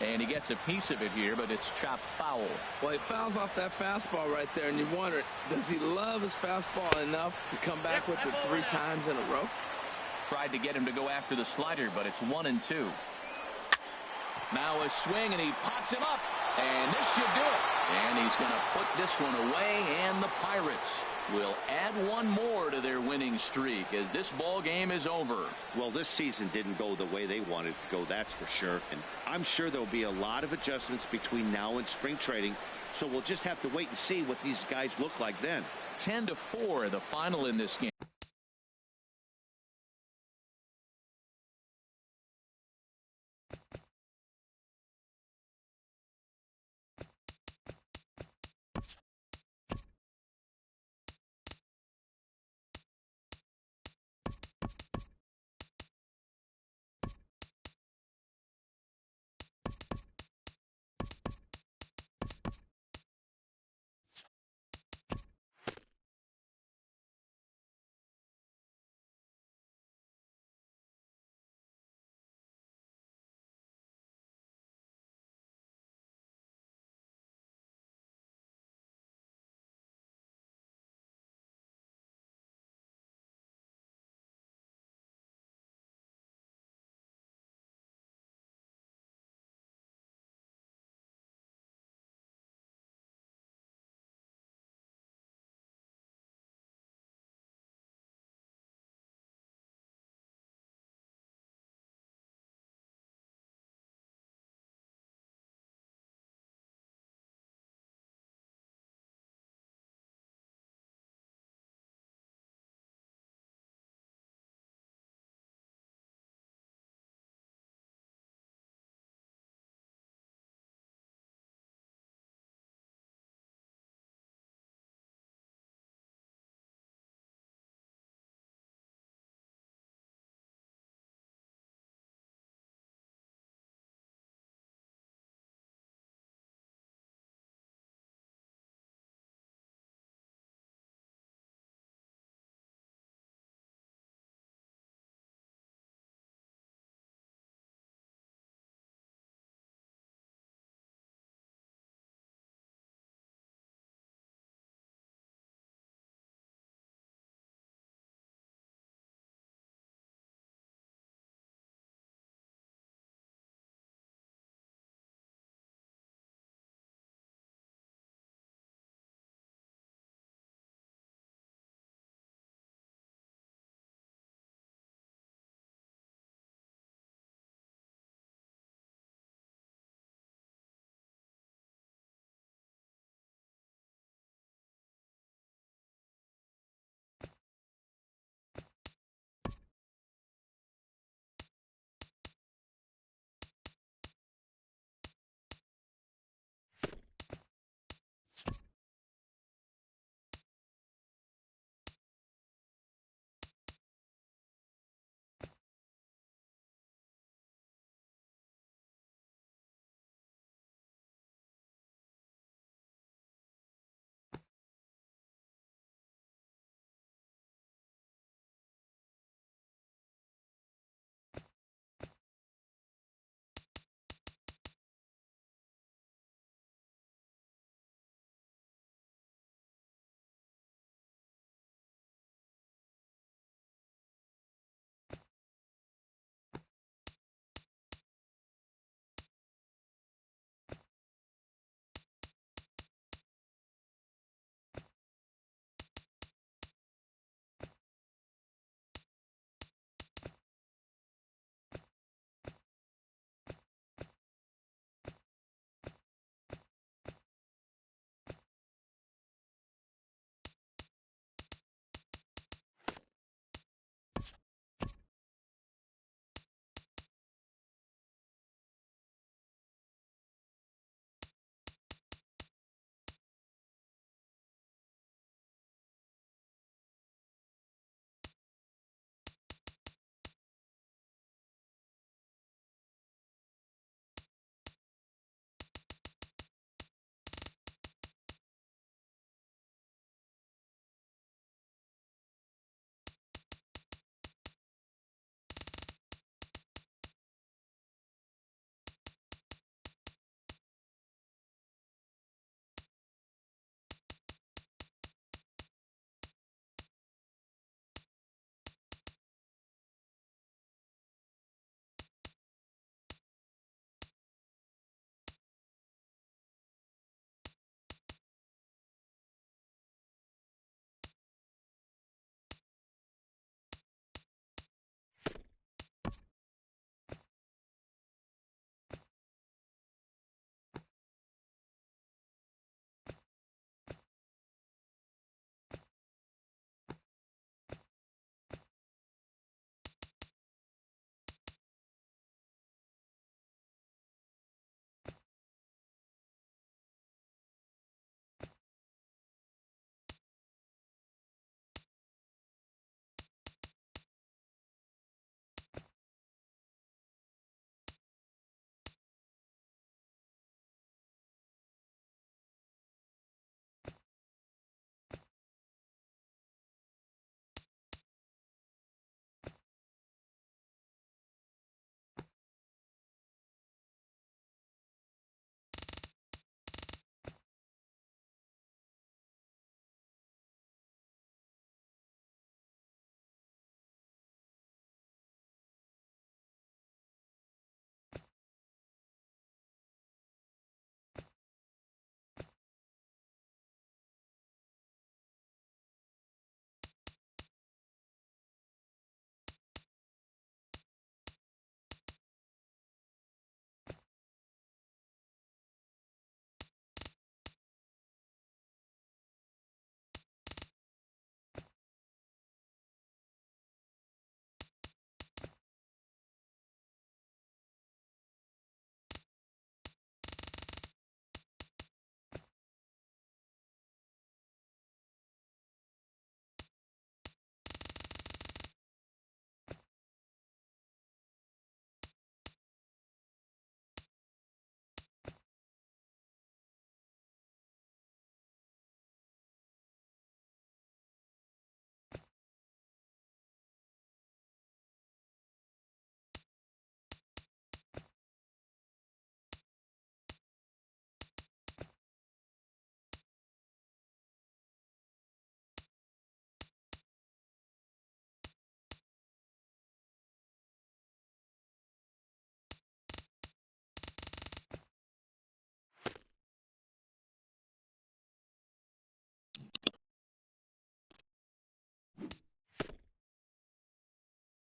And he gets a piece of it here, but it's chopped foul. Well, he fouls off that fastball right there, and you wonder, does he love his fastball enough to come back with it 3 times in a row? Tried to get him to go after the slider, but it's 1-2. Now a swing, and he pops him up, and this should do it. And he's going to put this one away, and the Pirates will add 1 more to their winning streak as this ball game is over. Well, this season didn't go the way they wanted it to go, that's for sure. And I'm sure there'll be a lot of adjustments between now and spring trading. So we'll just have to wait and see what these guys look like then. 10-4 the final in this game.